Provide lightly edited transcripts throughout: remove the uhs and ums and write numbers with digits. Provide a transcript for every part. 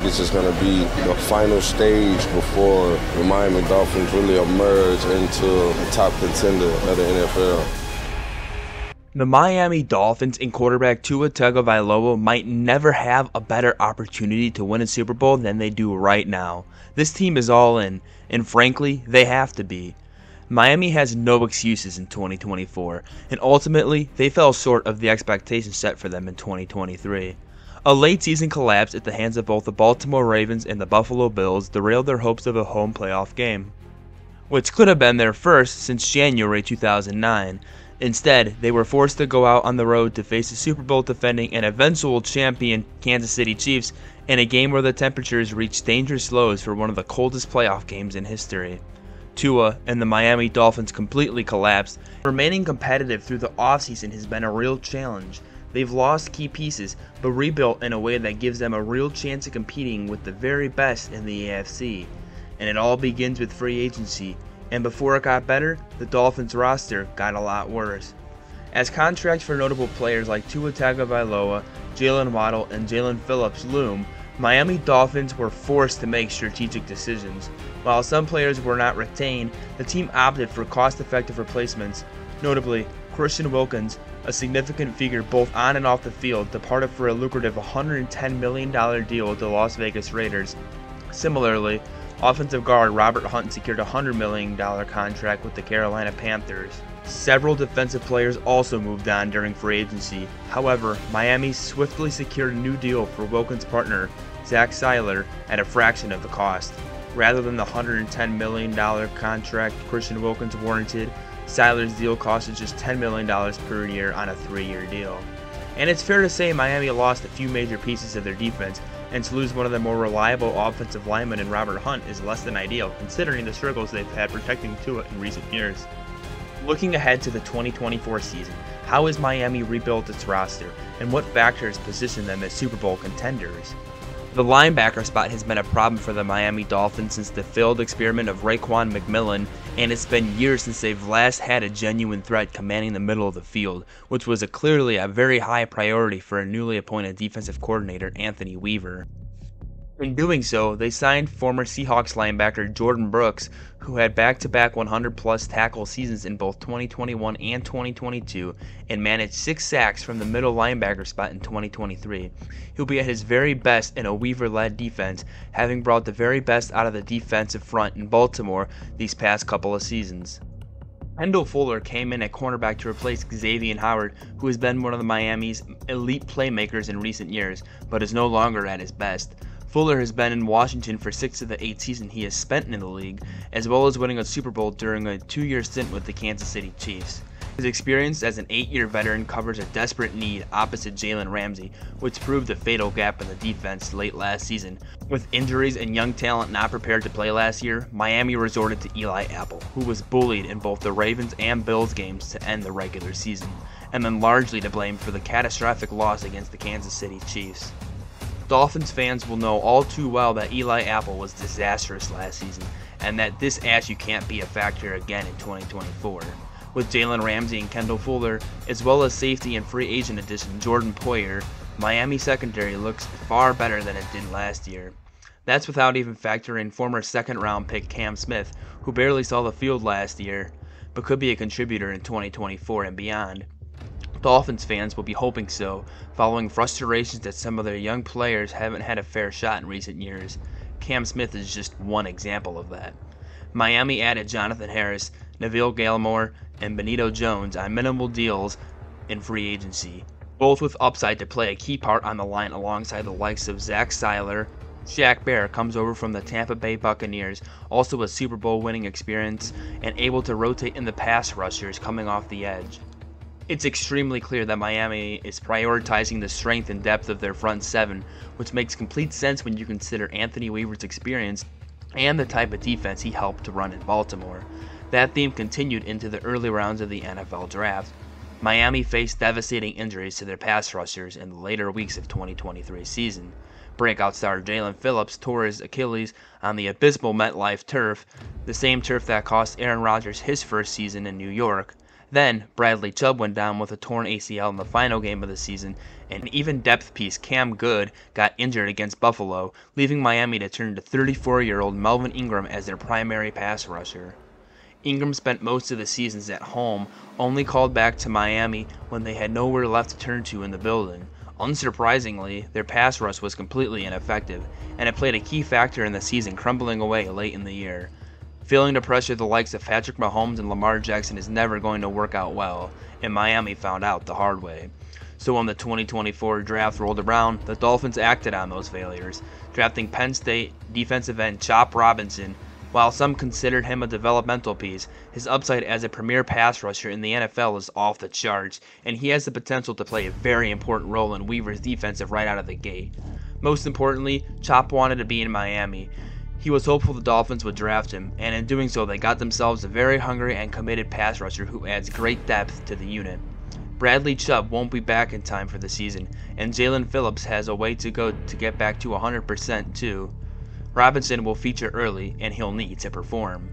this is going to be the final stage before the Miami Dolphins really emerge into the top contender of the NFL. The Miami Dolphins and quarterback Tua Tagovailoa might never have a better opportunity to win a Super Bowl than they do right now. This team is all in, and frankly, they have to be. Miami has no excuses in 2024, and ultimately, they fell short of the expectations set for them in 2023. A late season collapse at the hands of both the Baltimore Ravens and the Buffalo Bills derailed their hopes of a home playoff game, which could have been their first since January 2009. Instead, they were forced to go out on the road to face the Super Bowl defending and eventual champion Kansas City Chiefs in a game where the temperatures reached dangerous lows for one of the coldest playoff games in history. Tua and the Miami Dolphins completely collapsed. Remaining competitive through the offseason has been a real challenge. They've lost key pieces, but rebuilt in a way that gives them a real chance of competing with the very best in the AFC. And it all begins with free agency. And before it got better, the Dolphins roster got a lot worse. As contracts for notable players like Tua Tagovailoa, Jalen Waddle, and Jalen Phillips loom, Miami Dolphins were forced to make strategic decisions. While some players were not retained, the team opted for cost-effective replacements. Notably, Christian Wilkins, a significant figure both on and off the field, departed for a lucrative $110 million deal with the Las Vegas Raiders. Similarly, offensive guard Robert Hunt secured a $100 million contract with the Carolina Panthers. Several defensive players also moved on during free agency. However, Miami swiftly secured a new deal for Wilkins' partner, Zach Seiler, at a fraction of the cost. Rather than the $110 million contract Christian Wilkins warranted, Seiler's deal costed just $10 million per year on a 3-year deal. And it's fair to say Miami lost a few major pieces of their defense, and to lose one of the more reliable offensive linemen in Robert Hunt is less than ideal, considering the struggles they've had protecting Tua in recent years. Looking ahead to the 2024 season, how has Miami rebuilt its roster, and what factors position them as Super Bowl contenders? The linebacker spot has been a problem for the Miami Dolphins since the failed experiment of Raekwon McMillan, and it's been years since they've last had a genuine threat commanding the middle of the field, which was clearly a very high priority for a newly appointed defensive coordinator Anthony Weaver. In doing so, they signed former Seahawks linebacker Jordan Brooks, who had back-to-back 100-plus tackle seasons in both 2021 and 2022, and managed 6 sacks from the middle linebacker spot in 2023. He'll be at his very best in a Weaver-led defense, having brought the very best out of the defensive front in Baltimore these past couple of seasons. Kendall Fuller came in at cornerback to replace Xavier Howard, who has been one of the Miami's elite playmakers in recent years, but is no longer at his best. Fuller has been in Washington for 6 of the 8 seasons he has spent in the league, as well as winning a Super Bowl during a 2-year stint with the Kansas City Chiefs. His experience as an 8-year veteran covers a desperate need opposite Jalen Ramsey, which proved a fatal gap in the defense late last season. With injuries and young talent not prepared to play last year, Miami resorted to Eli Apple, who was bullied in both the Ravens and Bills games to end the regular season, and then largely to blame for the catastrophic loss against the Kansas City Chiefs. Dolphins fans will know all too well that Eli Apple was disastrous last season, and that this issue can't be a factor again in 2024. With Jalen Ramsey and Kendall Fuller, as well as safety and free agent addition Jordan Poyer, Miami secondary looks far better than it did last year. That's without even factoring former second-round pick Cam Smith, who barely saw the field last year, but could be a contributor in 2024 and beyond. Dolphins fans will be hoping so, following frustrations that some of their young players haven't had a fair shot in recent years. Cam Smith is just one example of that. Miami added Jonathan Harris, Neville Gallimore, and Benito Jones on minimal deals in free agency, both with upside to play a key part on the line alongside the likes of Zach Seiler. Shaq Barrett comes over from the Tampa Bay Buccaneers, also a Super Bowl winning experience, and able to rotate in the pass rushers coming off the edge. It's extremely clear that Miami is prioritizing the strength and depth of their front seven, which makes complete sense when you consider Anthony Weaver's experience and the type of defense he helped to run in Baltimore. That theme continued into the early rounds of the NFL Draft. Miami faced devastating injuries to their pass rushers in the later weeks of 2023 season. Breakout star Jalen Phillips tore his Achilles on the abysmal MetLife turf, the same turf that cost Aaron Rodgers his first season in New York. Then, Bradley Chubb went down with a torn ACL in the final game of the season, and even depth piece Cam Good got injured against Buffalo, leaving Miami to turn to 34-year-old Melvin Ingram as their primary pass rusher. Ingram spent most of the seasons at home, only called back to Miami when they had nowhere left to turn to in the building. Unsurprisingly, their pass rush was completely ineffective, and it played a key factor in the season crumbling away late in the year. Failing to pressure the likes of Patrick Mahomes and Lamar Jackson is never going to work out well, and Miami found out the hard way. So when the 2024 draft rolled around, the Dolphins acted on those failures, drafting Penn State defensive end Chop Robinson. While some considered him a developmental piece, his upside as a premier pass rusher in the NFL is off the charts, and he has the potential to play a very important role in Weaver's defensive right out of the gate. Most importantly, Chop wanted to be in Miami. He was hopeful the Dolphins would draft him, and in doing so they got themselves a very hungry and committed pass rusher who adds great depth to the unit. Bradley Chubb won't be back in time for the season, and Jalen Phillips has a way to go to get back to 100% too. Robinson will feature early, and he'll need to perform.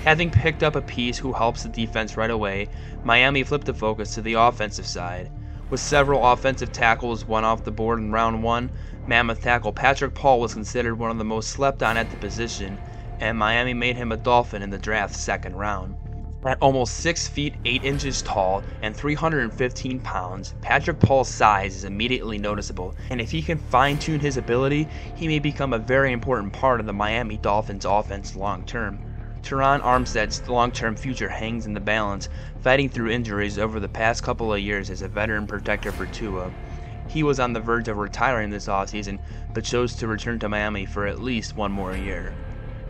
Having picked up a piece who helps the defense right away, Miami flipped the focus to the offensive side. With several offensive tackles won off the board in round 1, Mammoth tackle Patrick Paul was considered one of the most slept on at the position, and Miami made him a Dolphin in the draft's second round. At almost 6 feet 8 inches tall and 315 pounds, Patrick Paul's size is immediately noticeable, and if he can fine-tune his ability, he may become a very important part of the Miami Dolphins offense long-term. Teron Armstead's long-term future hangs in the balance, fighting through injuries over the past couple of years as a veteran protector for Tua. He was on the verge of retiring this offseason, but chose to return to Miami for at least one more year.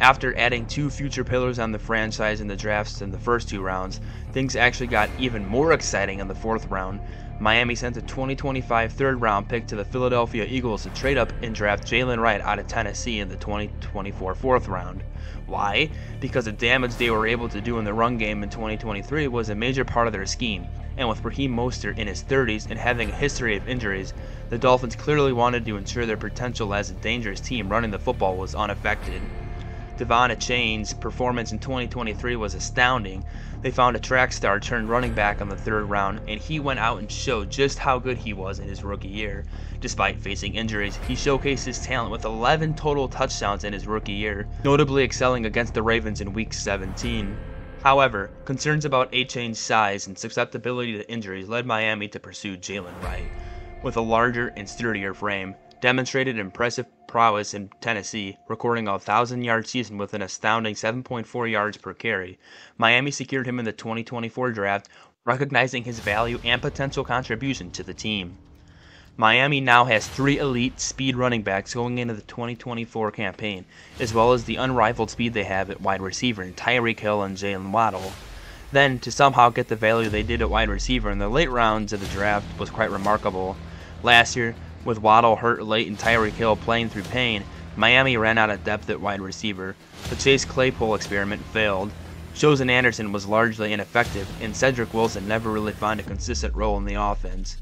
After adding 2 future pillars on the franchise in the drafts in the first 2 rounds, things actually got even more exciting in the 4th round. Miami sent a 2025 third-round pick to the Philadelphia Eagles to trade up and draft Jalen Wright out of Tennessee in the 2024 4th round. Why? Because the damage they were able to do in the run game in 2023 was a major part of their scheme, and with Raheem Mostert in his 30s and having a history of injuries, the Dolphins clearly wanted to ensure their potential as a dangerous team running the football was unaffected. Devon Achane's performance in 2023 was astounding. They found a track star turned running back in the 3rd round, and he went out and showed just how good he was in his rookie year. Despite facing injuries, he showcased his talent with 11 total touchdowns in his rookie year, notably excelling against the Ravens in Week 17. However, concerns about Achane's size and susceptibility to injuries led Miami to pursue Jalen Wright. With a larger and sturdier frame, demonstrated impressive prowess in Tennessee, recording a 1,000-yard season with an astounding 7.4 yards per carry, Miami secured him in the 2024 draft, recognizing his value and potential contribution to the team. Miami now has 3 elite speed running backs going into the 2024 campaign, as well as the unrivaled speed they have at wide receiver in Tyreek Hill and Jalen Waddle. Then, to somehow get the value they did at wide receiver in the late rounds of the draft was quite remarkable. Last year, with Waddle hurt late and Tyreek Hill playing through pain, Miami ran out of depth at wide receiver. The Chase Claypool experiment failed. Chosen Anderson was largely ineffective, and Cedric Wilson never really found a consistent role in the offense.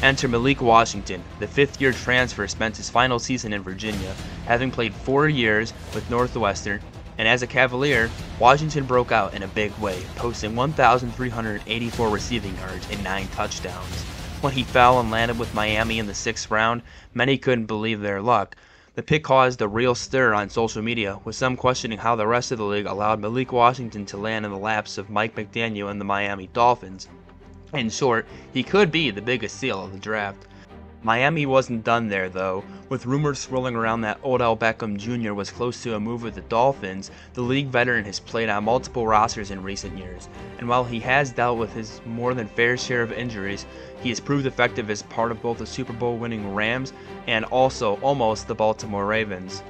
Enter Malik Washington. The 5th-year transfer spent his final season in Virginia, having played 4 years with Northwestern, and as a Cavalier, Washington broke out in a big way, posting 1,384 receiving yards and 9 touchdowns. When he fell and landed with Miami in the 6th round, many couldn't believe their luck. The pick caused a real stir on social media, with some questioning how the rest of the league allowed Malik Washington to land in the laps of Mike McDaniel and the Miami Dolphins. In short, he could be the biggest steal of the draft. Miami wasn't done there though. With rumors swirling around that Odell Beckham Jr. was close to a move with the Dolphins, the league veteran has played on multiple rosters in recent years, and while he has dealt with his more than fair share of injuries, he has proved effective as part of both the Super Bowl winning Rams and also almost the Baltimore Ravens.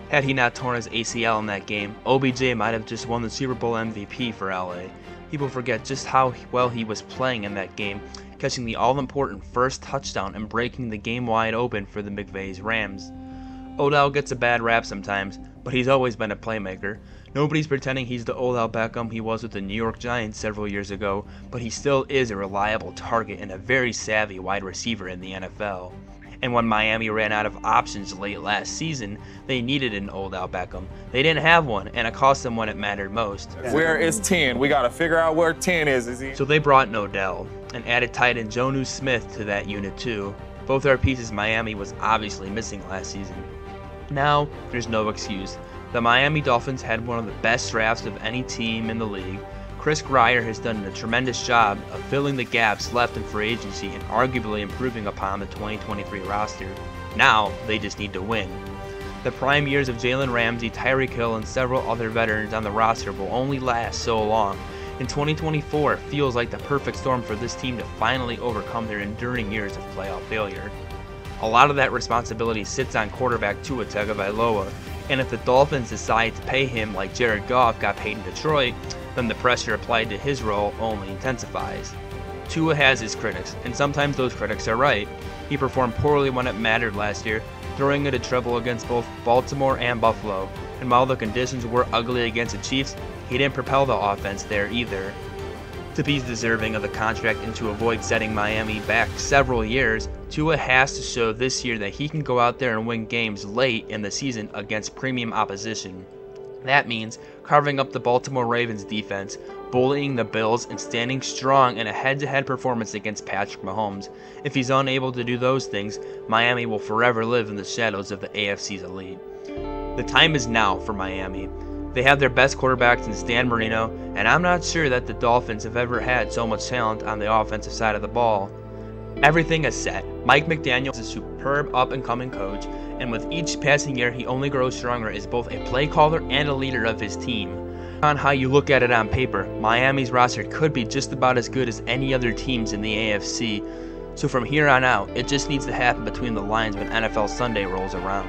Had he not torn his ACL in that game, OBJ might have just won the Super Bowl MVP for LA. People forget just how well he was playing in that game, catching the all-important first touchdown and breaking the game wide open for the McVay's Rams. Odell gets a bad rap sometimes, but he's always been a playmaker. Nobody's pretending he's the Odell Beckham he was with the New York Giants several years ago, but he still is a reliable target and a very savvy wide receiver in the NFL. And when Miami ran out of options late last season, they needed an Odell Beckham. They didn't have one, and it cost them when it mattered most. Where is 10? We got to figure out where 10 is. So they brought in Odell and added tight end Jonnu Smith to that unit too. Both are pieces Miami was obviously missing last season. Now, there's no excuse. The Miami Dolphins had one of the best drafts of any team in the league. Chris Grier has done a tremendous job of filling the gaps left in free agency and arguably improving upon the 2023 roster. Now, they just need to win. The prime years of Jalen Ramsey, Tyreek Hill, and several other veterans on the roster will only last so long, and 2024 feels like the perfect storm for this team to finally overcome their enduring years of playoff failure. A lot of that responsibility sits on quarterback Tua Tagovailoa, and if the Dolphins decide to pay him like Jared Goff got paid in Detroit, then the pressure applied to his role only intensifies. Tua has his critics, and sometimes those critics are right. He performed poorly when it mattered last year, throwing into trouble against both Baltimore and Buffalo, and while the conditions were ugly against the Chiefs, he didn't propel the offense there either. To be deserving of the contract and to avoid setting Miami back several years, Tua has to show this year that he can go out there and win games late in the season against premium opposition. That means carving up the Baltimore Ravens defense, bullying the Bills, and standing strong in a head-to-head performance against Patrick Mahomes. If he's unable to do those things, Miami will forever live in the shadows of the AFC's elite. The time is now for Miami. They have their best quarterbacks in Stan Marino, and I'm not sure that the Dolphins have ever had so much talent on the offensive side of the ball. Everything is set. Mike McDaniel is a superb up-and-coming coach, and with each passing year he only grows stronger as both a play caller and a leader of his team. On how you look at it on paper, Miami's roster could be just about as good as any other teams in the AFC, so from here on out, it just needs to happen between the lines when NFL Sunday rolls around.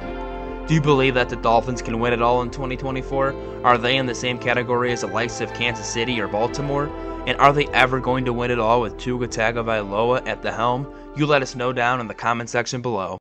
Do you believe that the Dolphins can win it all in 2024? Are they in the same category as the likes of Kansas City or Baltimore? And are they ever going to win it all with Tua Tagovailoa at the helm? You let us know down in the comment section below.